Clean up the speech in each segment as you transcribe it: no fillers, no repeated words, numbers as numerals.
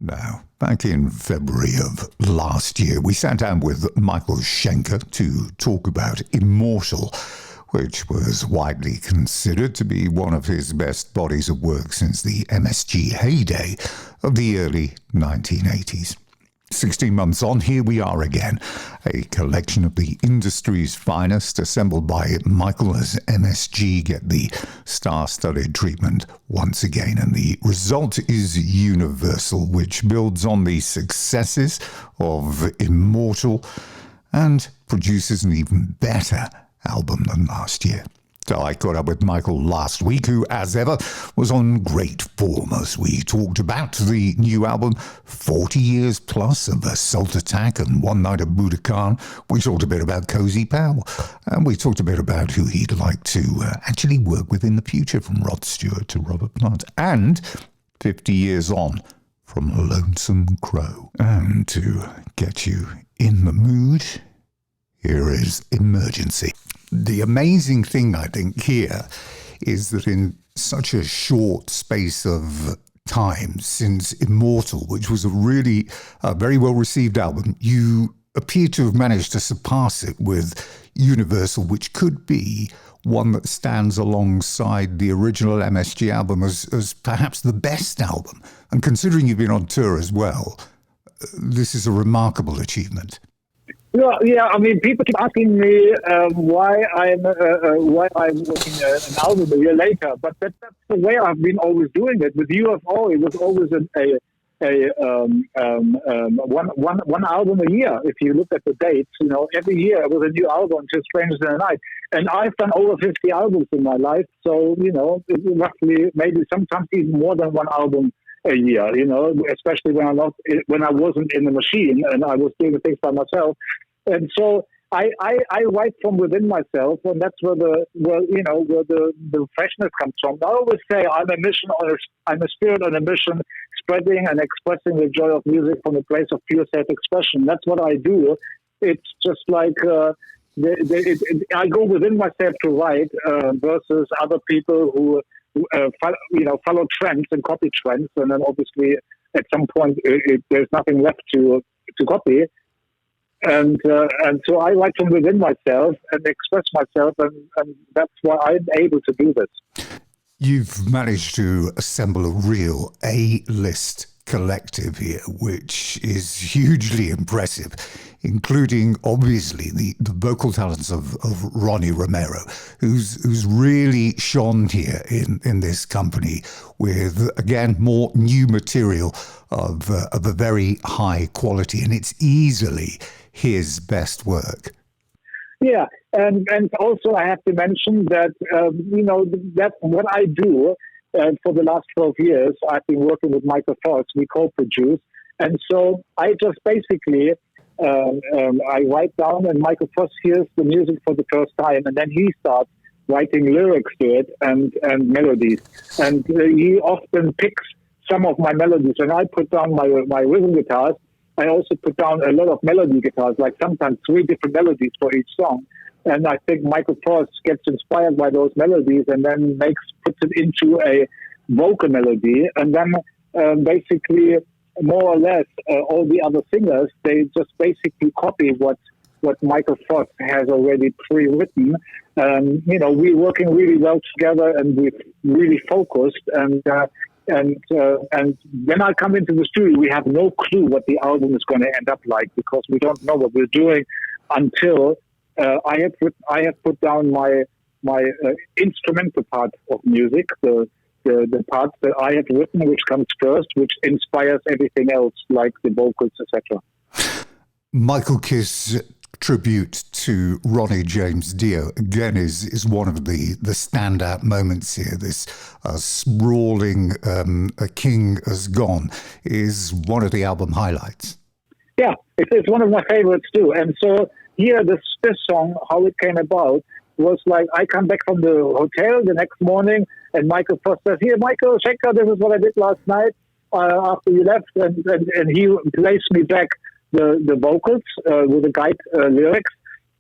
Now, back in February of last year, we sat down with Michael Schenker to talk about Immortal, which was widely considered to be one of his best bodies of work since the MSG heyday of the early 1980s. 16 months on, here we are again, a collection of the industry's finest assembled by Michael as MSG get the star-studded treatment once again. And the result is Universal, which builds on the successes of Immortal and produces an even better album than last year. So I caught up with Michael last week, who, as ever, was on great form as we talked about the new album, 40 years plus of Assault Attack and One Night at Budokan. We talked a bit about Cozy Powell, and we talked a bit about who he'd like to actually work with in the future, from Rod Stewart to Robert Plant, and 50 years on, from Lonesome Crow. And to get you in the mood, here is Emergency. The amazing thing, I think, here is that in such a short space of time since Immortal, which was a really very well-received album, you appear to have managed to surpass it with Universal, which could be one that stands alongside the original MSG album as perhaps the best album. And considering you've been on tour as well, this is a remarkable achievement. Yeah. I mean, people keep asking me why I'm working an album a year later, but that's the way I've been always doing it. With UFO, it was always one album a year. If you look at the dates, every year it was a new album, just Strangers in the Night. And I've done over 50 albums in my life, so it's roughly maybe sometimes even more than one album a year, especially when I wasn't in the machine and I was doing the things by myself. And so I write from within myself, and that's where the freshness comes from. I always say I'm a spirit on a mission, spreading and expressing the joy of music from a place of pure self-expression. That's what I do. It's just like I go within myself to write versus other people who follow trends and copy trends, and then obviously at some point there's nothing left to copy. And so I write from within myself and express myself, and that's why I'm able to do this. You've managed to assemble a real A-list collective here, which is hugely impressive, including obviously the vocal talents of Ronnie Romero, who's really shone here in this company with, again, more new material of a very high quality, and it's easily his best work. Yeah, and also I have to mention that that what I do. For the last 12 years, I've been working with Michael Foss. We co-produce. And so I just basically, I write down and Michael Foss hears the music for the first time. And then he starts writing lyrics to it and melodies. And he often picks some of my melodies. When I put down my rhythm guitars, I also put down a lot of melody guitars, like sometimes 3 different melodies for each song. And I think Michael Frost gets inspired by those melodies and then puts it into a vocal melody. And then basically, more or less, all the other singers, they just basically copy what Michael Frost has already pre-written. We're working really well together, and we're really focused. And when I come into the studio, we have no clue what the album is going to end up like, because we don't know what we're doing until I have put down my instrumental part of music, the parts that I have written, which comes first, which inspires everything else, like the vocals, etc. Michael Kiss tribute to Ronnie James Dio again is one of the standout moments here. This sprawling A King Has Gone is one of the album highlights. Yeah, it's one of my favorites too. And so here, this song, how it came about, was like I come back from the hotel the next morning, and Michael Frost says, "Here, Michael, check out, this is what I did last night after you left," and he plays me back the vocals with the guide lyrics,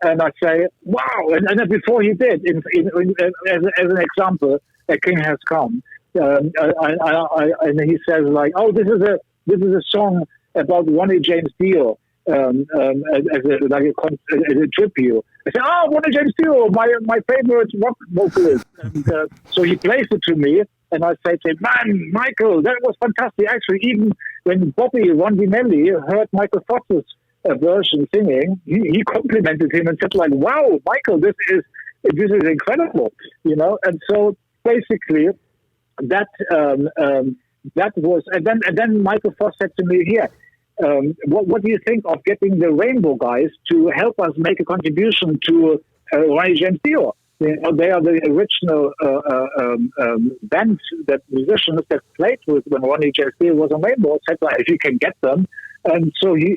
and I say, "Wow!" And then before he did, as an example, A King Has Come, and he says like, "Oh, this is this is a song about Ronnie James Dio as a tribute. I said, Ronnie James Dio, my favorite rock vocalist. And so he plays it to me, and I say to him, man, Michael, that was fantastic. Actually, even when Bobby Rondinelli heard Michael Fox's version singing, he complimented him and said, like, wow, Michael, this is incredible, you know. And so basically, that was, and then Michael Fox said to me, here, what do you think of getting the Rainbow guys to help us make a contribution to Ronnie James Dio? You know, they are the original band, that musicians that played with when Ronnie James Dio was on Rainbow. Said, like, if you can get them, and so he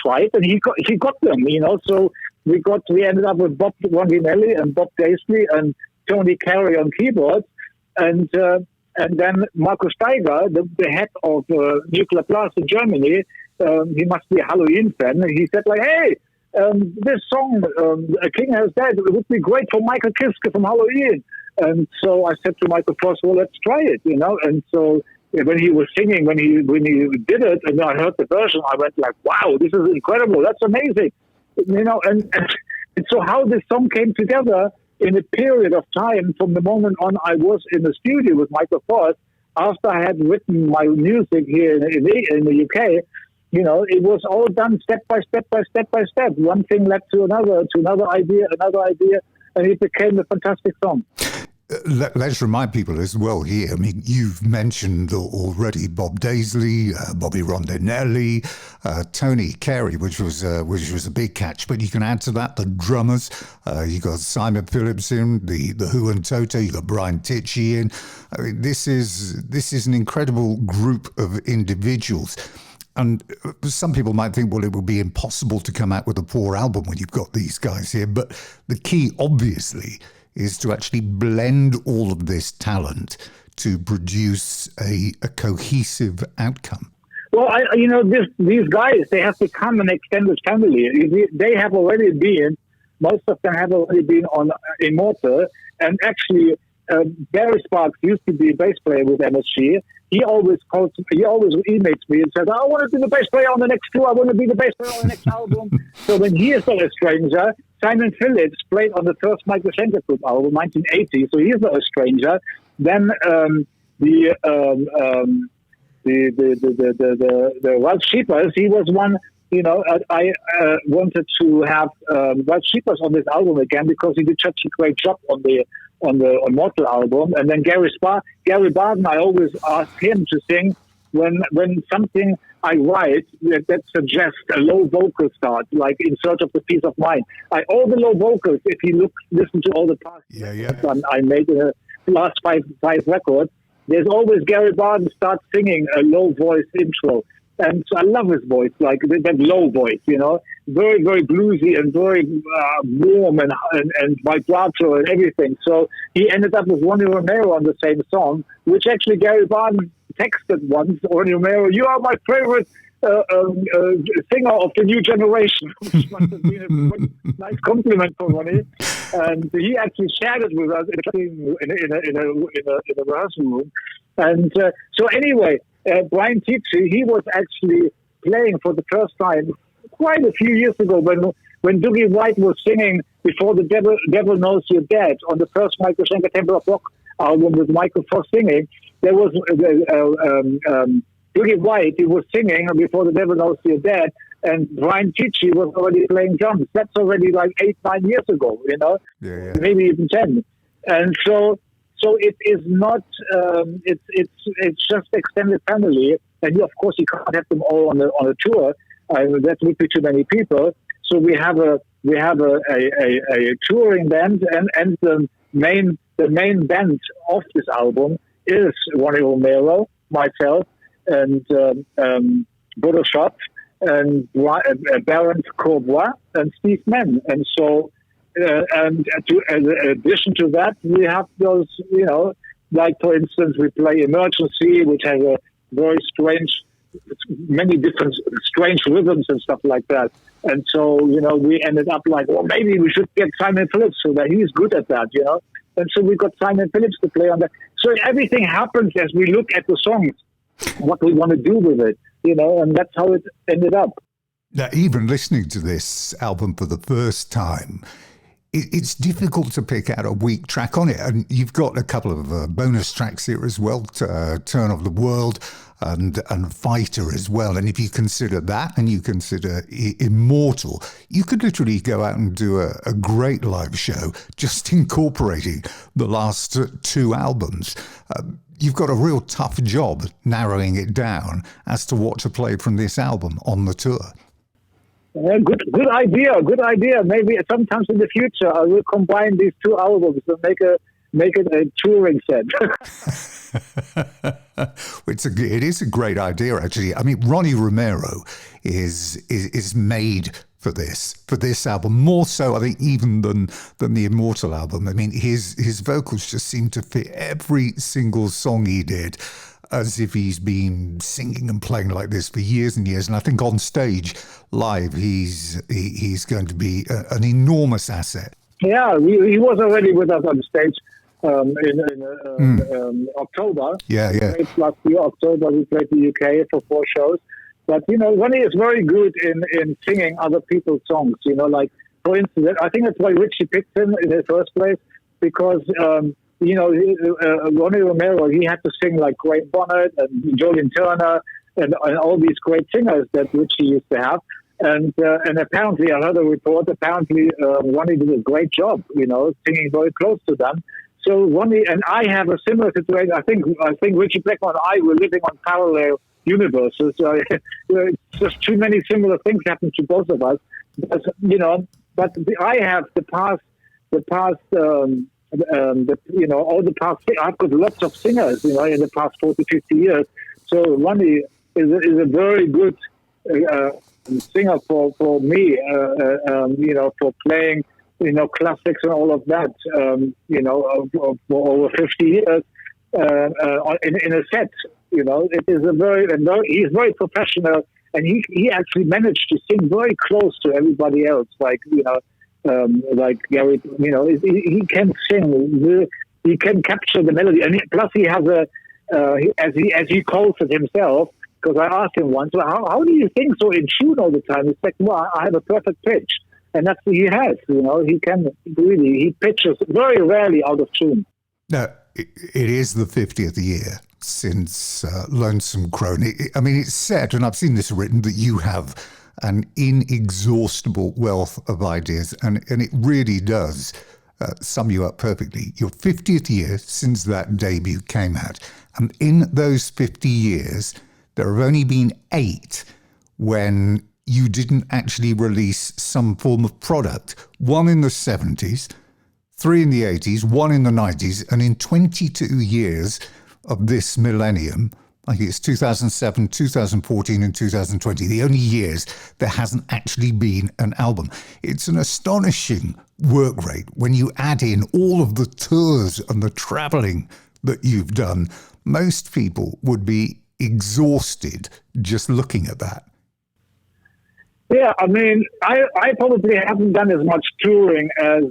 tried, and he got them. You know, so we ended up with Bob Rondinelli and Bob Daisley and Tony Carey on keyboards, and then Marco Steiger, the head of Nuclear Blast in Germany, he must be a Halloween fan. He said, like, hey, this song, A King Has Died, it would be great for Michael Kiske from Halloween. And so I said to Michael Frost, well, let's try it, you know. And so when he was singing, when he did it, and I heard the version, I went like, wow, this is incredible. That's amazing. You know, and so how this song came together in a period of time from the moment on I was in the studio with Michael Frost, after I had written my music here in the UK, you know, it was all done step by step. One thing led to another idea, and it became a fantastic song. Let's remind people as well here. I mean, you've mentioned already Bob Daisley, Bobby Rondinelli, Tony Carey, which was a big catch. But you can add to that the drummers. You got Simon Phillips in, the Who and Toto. You got Brian Tichy in. I mean, this is an incredible group of individuals. And some people might think, well, it will be impossible to come out with a 4 album when you've got these guys here. But the key, obviously, is to actually blend all of this talent to produce a cohesive outcome. Well, these guys, they have become an extended family. They have already been, most of them have already been on Immortal. And actually, Barry Sparks used to be a bass player with MSG. He always emails me and says, I want to be the bass player on the next tour. I want to be the bass player on the next album. So when he is not a stranger, Simon Phillips played on the first Michael Schenker Group album, 1980. So he's not a stranger. Then the Ralph Sheepers, he was one. You know, I wanted to have Ralph Sheepers on this album again because he did such a great job on the Immortal album. And then Gary Barden, I always ask him to sing when something I write that suggests a low vocal start, like In Search of the Peace of Mind. All the low vocals, if you listen to all the past records I made in the last five records, there's always Gary Barden starts singing a low voice intro. And so I love his voice, like that low voice, you know, very, very bluesy and very warm and vibrato and everything. So he ended up with Ronnie Romero on the same song, which actually Gary Barden texted once, Ronnie Romero, you are my favorite singer of the new generation, which must have been a nice compliment for Ronnie. And he actually shared it with us in a rehearsal room. And so anyway, Brian Tichy, he was actually playing for the first time quite a few years ago when Dougie White was singing Before the Devil Knows You're Dead on the first Michael Schenker Temple of Rock album with Michael Fox singing. There was Dougie White, he was singing Before the Devil Knows You're Dead, and Brian Tichy was already playing drums. That's already like 8-9 years ago, you know, maybe even 10. And so it is not. It's just extended family, and of course you can't have them all on a tour. That would be too many people. So we have a touring band, and the main band of this album is Ronnie Romero, myself, and Bodo Schott, and Baron Courbois, and Steve Mann, and so. And in addition to that, we have those, you know, like for instance, we play Emergency, which has a very many different strange rhythms and stuff like that. And so, you know, we ended up like, well, maybe we should get Simon Phillips so that he's good at that, you know. And so we got Simon Phillips to play on that. So everything happens as we look at the songs. what we want to do with it, and that's how it ended up. Now, even listening to this album for the first time, it's difficult to pick out a weak track on it. And you've got a couple of bonus tracks here as well, Turn of the World and Fighter as well. And if you consider that and you consider Immortal, you could literally go out and do a great live show just incorporating the last two albums. You've got a real tough job narrowing it down as to what to play from this album on the tour. Good idea. Maybe sometimes in the future I will combine these two albums and make it a touring set. It is a great idea, actually. I mean, Ronnie Romero is made for this album, more so I think even than the Immortal album. I mean, his vocals just seem to fit every single song he did, as if he's been singing and playing like this for years and years. And I think on stage, live, he's going to be an enormous asset. Yeah, he was already with us on stage in October. Yeah. Last year, October, we played the UK for 4 shows. But, Ronnie is very good in singing other people's songs. Like, for instance, I think that's why Richie picked him in the first place, because Ronnie Romero, he had to sing like Wayne Bonnet and Jolene Turner and all these great singers that Richie used to have. And apparently, I heard a report, Ronnie did a great job, singing very close to them. So Ronnie and I have a similar situation. I think Richie Blackmore and I were living on parallel universes. It's just too many similar things happen to both of us. But I have the past, all the past, I've got lots of singers, in the past 40, 50 years. So Ronnie is a very good singer for me, for playing, classics and all of that, for over 50 years in a set. It is he's very professional, and he actually managed to sing very close to everybody else, like Gary, he can sing, he can capture the melody, and plus he has as he calls it himself, because I asked him once, well, how do you sing so in tune all the time? He's like, well, I have a perfect pitch, and that's what he has, he can really, he pitches very rarely out of tune. Now, it is the 50th year since Lonesome Crone. It's said, and I've seen this written, that you have an inexhaustible wealth of ideas, and it really does sum you up perfectly. Your 50th year since that debut came out, and in those 50 years, there have only been 8 when you didn't actually release some form of product. 1 in the 70s, 3 in the 80s, 1 in the 90s, and in 22 years of this millennium, I think it's 2007, 2014 and 2020, the only years there hasn't actually been an album. It's an astonishing work rate when you add in all of the tours and the traveling that you've done. Most people would be exhausted just looking at that. Yeah, I probably haven't done as much touring as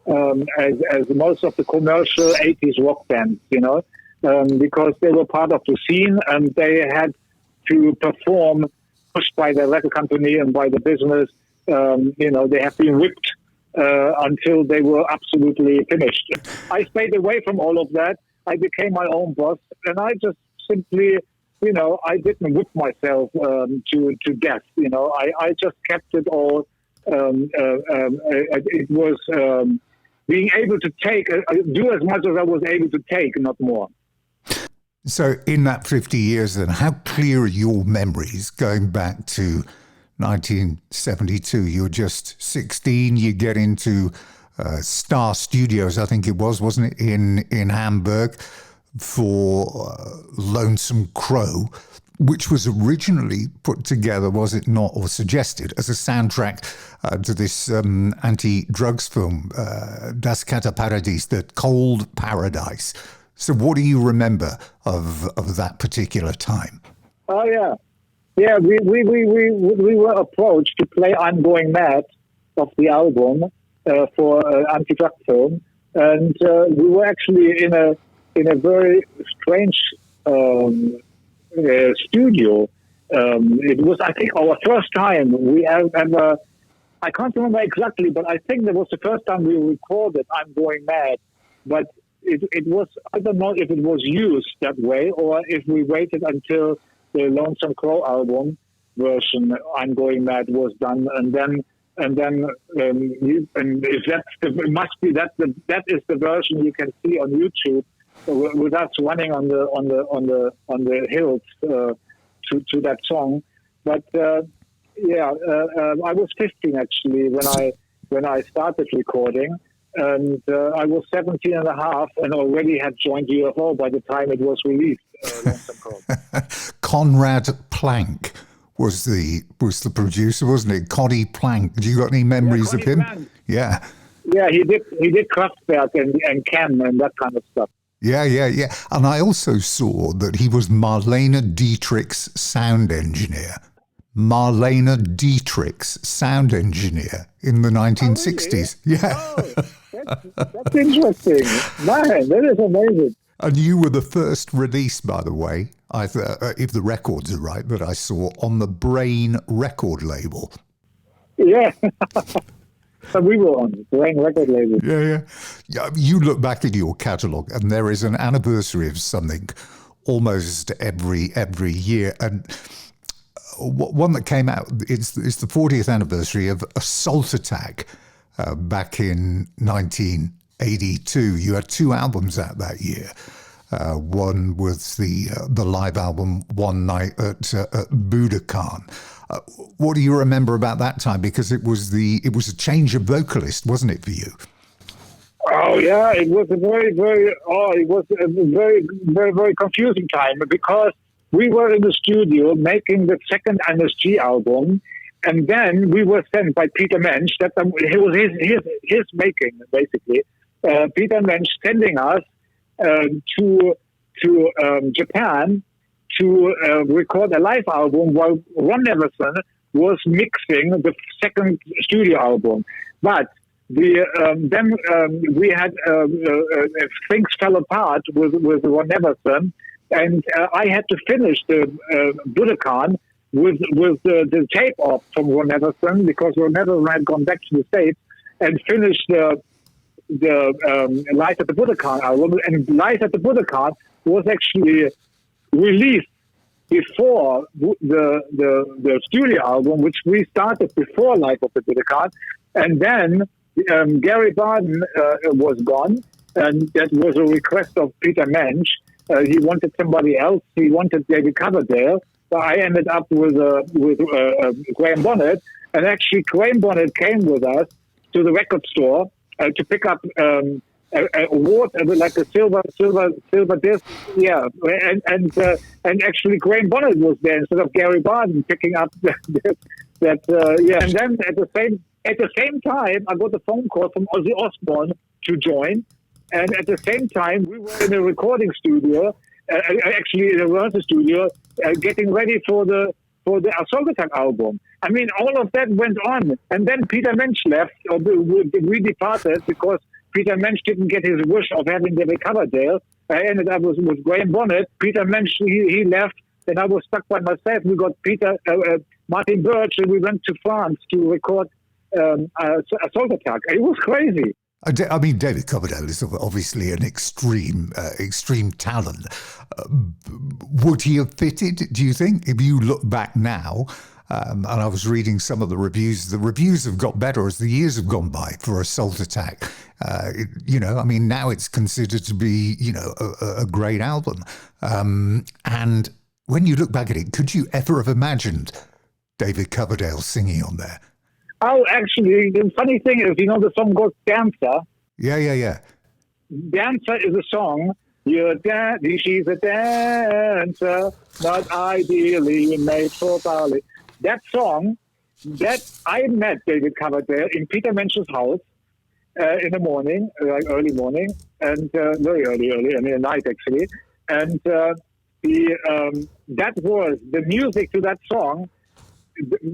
most of the commercial 80s rock bands, because they were part of the scene and they had to perform, pushed by the record company and by the business. They have been whipped until they were absolutely finished. I stayed away from all of that. I became my own boss, and I just simply, I didn't whip myself to death. I just kept it all. It was being able to do as much as I was able to take, not more. So in that 50 years then, how clear are your memories going back to 1972? You were just 16, you get into Star Studios, I think it was, wasn't it, in Hamburg for Lonesome Crow, which was originally put together, was it not, or suggested as a soundtrack to this anti-drugs film, Das Kalte Paradies, the Cold Paradise. So what do you remember of that particular time? Oh, yeah. Yeah, we were approached to play I'm Going Mad of the album for an anti-drug film. And we were actually in a very strange studio. It was, I think, our first time we ever. I can't remember exactly, but I think that was the first time we recorded "I'm Going Mad." But it was, I don't know if it was used that way or if we waited until the Lonesome Crow album version "I'm Going Mad" was done, and then if it must be that is the version you can see on YouTube with us running on the hills to that song. But I was 15 actually when I started recording, and I was 17 and a half and already had joined UFO by the time it was released. Lonesome Crow. Conrad Plank was the producer, wasn't it? Connie Plank. Do you got any memories of him? Plank. Yeah. Yeah, he did Kraftwerk and Chem and that kind of stuff. Yeah. And I also saw that he was Marlene Dietrich's sound engineer. Marlene Dietrich's sound engineer in the 1960s. Oh, really? Yeah. That's interesting. Man, that is amazing. And you were the first release, by the way, if the records are right, that I saw on the Brain record label. Yeah. So we were on the Brain record label. Yeah. You look back in your catalogue and there is an anniversary of something almost every year. And one that came out, it's the 40th anniversary of Assault Attack back in 1982. You had two albums out that year. One was the live album One Night at Budokan. What do you remember about that time? Because it was a change of vocalist, wasn't it, for you? Oh yeah, it was a very very confusing time because we were in the studio making the second MSG album, and then we were sent by Peter Mensch. That it was his making basically. Peter Mensch sending us to Japan to record a live album while Ron Everson was mixing the second studio album. But then we had things fell apart with Ron Everson, and I had to finish the Budokan with the tape off from Ron Everson because Ron Everson had gone back to the States and finished the Night at the Budokan album. And Night at the Budokan was actually released before the studio album, which we started before Life of the Budokan. And then Gary Barden was gone, and that was a request of Peter Mensch. He wanted somebody else. He wanted David Coverdale. So I ended up with Graham Bonnet, and actually Graham Bonnet came with us to the record store to pick up a award, like a silver disc. Yeah, and actually Graham Bonnet was there instead of Gary Barden picking up that. Yeah, and then at the same time, I got a phone call from Ozzy Osbourne to join, and at the same time, we were in a recording studio, actually in a rehearsal studio, getting ready for the Assault Attack album. I mean, all of that went on, and then Peter Mensch left, or we departed because Peter Mensch didn't get his wish of having David Coverdale. I ended up with Graham Bonnet. Peter Mensch, he left, and I was stuck by myself. We got Martin Birch, and we went to France to record Assault Attack. It was crazy. I mean, David Coverdale is obviously an extreme talent. Would he have fitted, do you think? If you look back now, and I was reading some of the reviews have got better as the years have gone by for Assault Attack. I mean, now it's considered to be, a great album. And when you look back at it, could you ever have imagined David Coverdale singing on there? Oh, actually, the funny thing is, the song goes Dancer. Yeah. Dancer is a song. She's a dancer, not ideally made for ballet. That song, that I met David Coverdale in Peter Mensch's house in the morning, like early morning, and very early in the night actually. And that was the music to that song.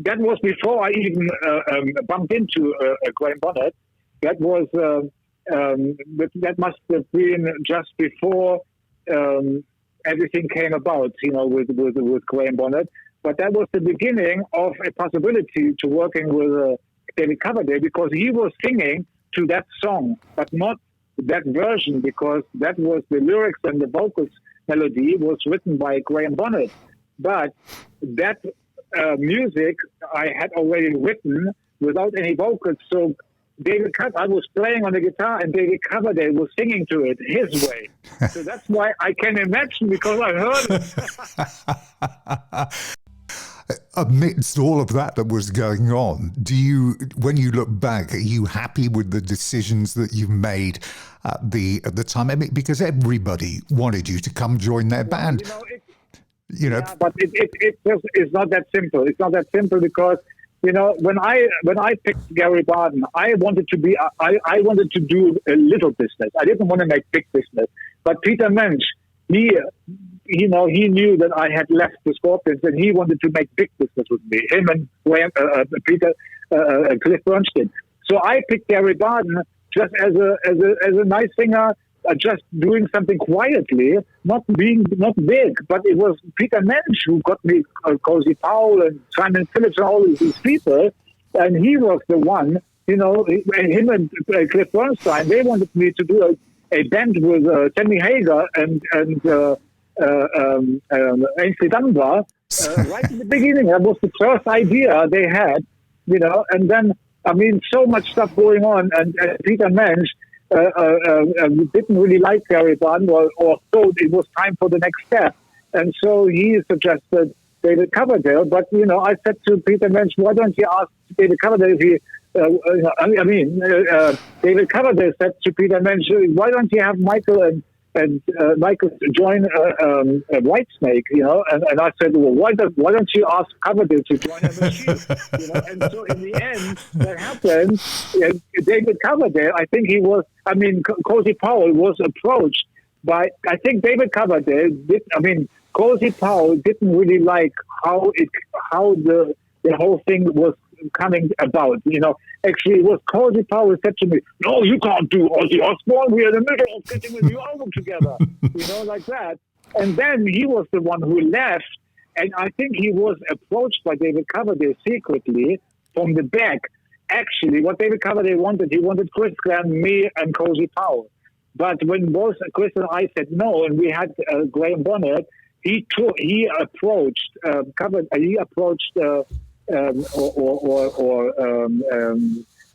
That was before I even bumped into Graham Bonnet. That was that must have been just before everything came about, with Graham Bonnet. But that was the beginning of a possibility to working with David Coverdale, because he was singing to that song, but not that version, because that was the lyrics and the vocals melody was written by Graham Bonnet. But that music I had already written without any vocals. So I was playing on the guitar and David Coverdale was singing to it his way. So that's why I can imagine, because I heard it. Amidst all of that was going on, when you look back, are you happy with the decisions that you made at the time? I mean, because everybody wanted you to come join their band. But it's not that simple. It's not that simple because, when I picked Gary Barden, I wanted to do a little business. I didn't want to make big business. But Peter Mensch, he knew that I had left the Scorpions and he wanted to make big business with me. Him and Cliff Bernstein. So I picked Gary Barden just as a nice singer, just doing something quietly, not big. But it was Peter Mensch who got me Cozy Powell and Simon Phillips and all of these people, and he was the one. Him and Cliff Bernstein, they wanted me to do a band with Sammy Hagar and Ainsley Dunbar right in the beginning. That was the first idea they had, and then, so much stuff going on, and Peter Mensch didn't really like Gary Barden or thought it was time for the next step. And so he suggested David Coverdale. But, I said to Peter Mensch, why don't you ask David Coverdale if he... David Coverdale said to Peter Mensch, why don't you have Michael and Michael join Whitesnake, and I said, well, why don't you ask Coverdale to join a machine, and so in the end, that happened. David Coverdale, I think Cozy Powell was approached by, I think David Coverdale Cozy Powell didn't really like how the whole thing was coming about. Actually, it was Cozy Powell who said to me, no, you can't do Ozzy Osbourne. We're in the middle of getting a new album together, like that. And then he was the one who left, and I think he was approached by David Coverdale secretly from the back. Actually, what David Coverdale wanted, he wanted Chris Glenn, me, and Cozy Powell. But when both Chris and I said no, and we had Graham Bonnet, he approached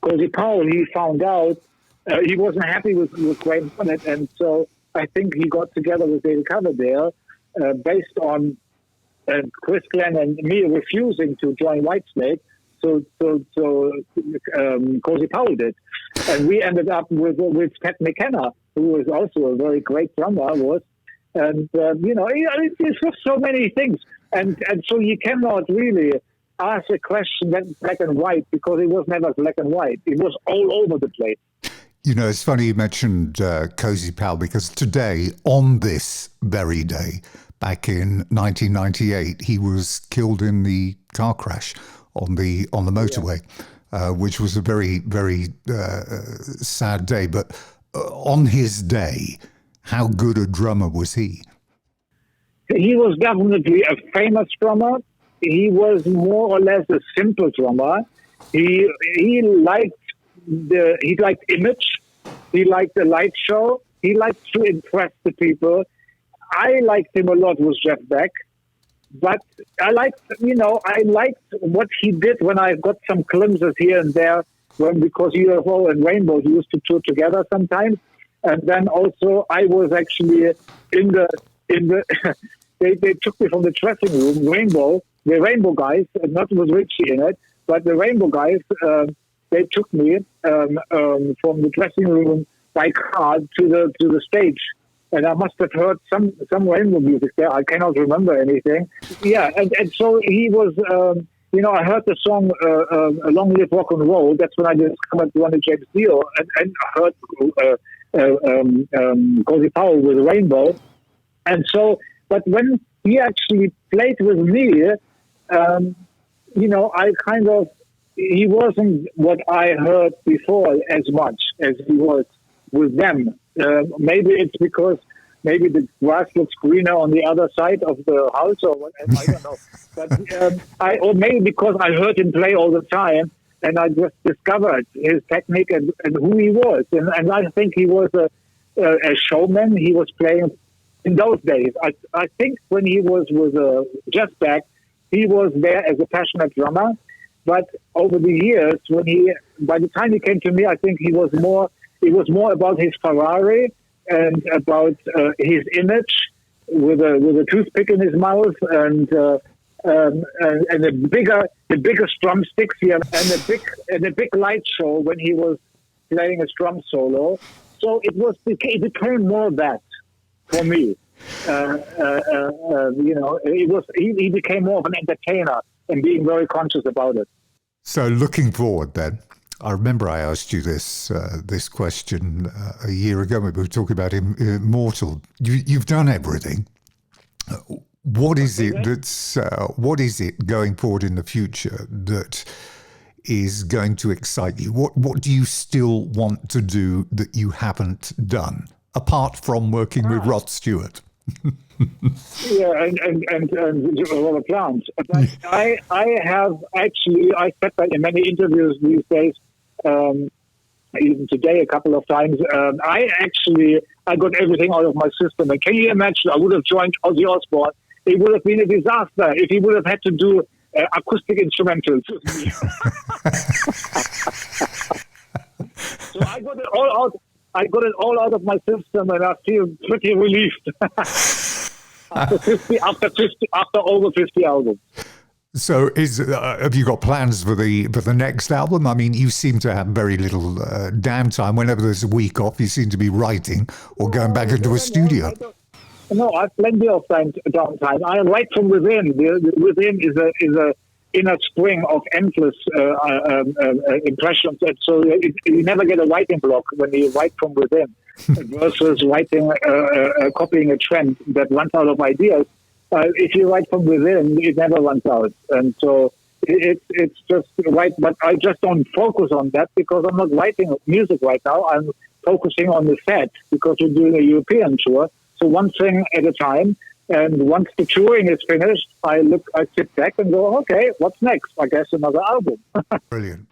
Cozy Powell. He found out he wasn't happy with Graham Bonnet, and so I think he got together with David Coverdale based on Chris Glenn and me refusing to join Whitesnake. So Cozy Powell did, and we ended up with Pat McKenna, who was also a very great drummer. It's just so many things, and so you cannot really ask a question that's black and white, because it was never black and white. It was all over the place. It's funny you mentioned Cozy Powell, because today, on this very day, back in 1998, he was killed in the car crash on the motorway, which was a very, very sad day. But on his day, how good a drummer was he? He was definitely a famous drummer. He was more or less a simple drummer. He liked image. He liked the light show. He liked to impress the people. I liked him a lot with Jeff Beck, but I liked what he did when I got some glimpses here and there. Because UFO and Rainbow, he used to tour together sometimes, and then also I was actually in the. They took me from the dressing room, the Rainbow guys, not with Richie in it, but the Rainbow guys, they took me from the dressing room by car to the stage. And I must have heard some Rainbow music there. I cannot remember anything. Yeah, and so he was, I heard the song Long Live Rock and Roll. That's when I discovered Ronnie James Dio, and I heard Cozy Powell with Rainbow. And so, but when he actually played with me, he wasn't what I heard before as much as he was with them. Maybe it's because maybe the grass looks greener on the other side of the house, or whatever. I don't know. But or maybe because I heard him play all the time, and I just discovered his technique and who he was. And I think he was a showman. He was playing in those days. I think when he was just back, he was there as a passionate drummer. But over the years, by the time he came to me, I think it was more about his Ferrari and about his image with a toothpick in his mouth and the biggest drumsticks here and a big light show when he was playing a drum solo. So it became more that for me. He became more of an entertainer and being very conscious about it. So looking forward then, I remember I asked you this question a year ago when we were talking about Immortal. You've done everything. What is it going forward in the future that is going to excite you? What do you still want to do that you haven't done, apart from working with Rod Stewart? Yeah, and Robert Plant. But I said that in many interviews these days, even today a couple of times. I got everything out of my system. And can you imagine? I would have joined Ozzy Osbourne. It would have been a disaster if he would have had to do acoustic instrumentals with me. So I got it all out. I got it all out of my system, and I feel pretty relieved after over 50 albums. So, have you got plans for the next album? I mean, you seem to have very little downtime. Whenever there's a week off, you seem to be writing or going back into a studio. No, I have plenty of downtime. I write from within. Within is a inner spring of endless impressions, and so you never get a writing block when you write from within, versus copying a trend that runs out of ideas. If you write from within, it never runs out, and so it's just right. But I just don't focus on that because I'm not writing music right now. I'm focusing on the set because we're doing a European tour. So one thing at a time. And once the touring is finished, I sit back and go, okay, what's next? I guess another album. Brilliant.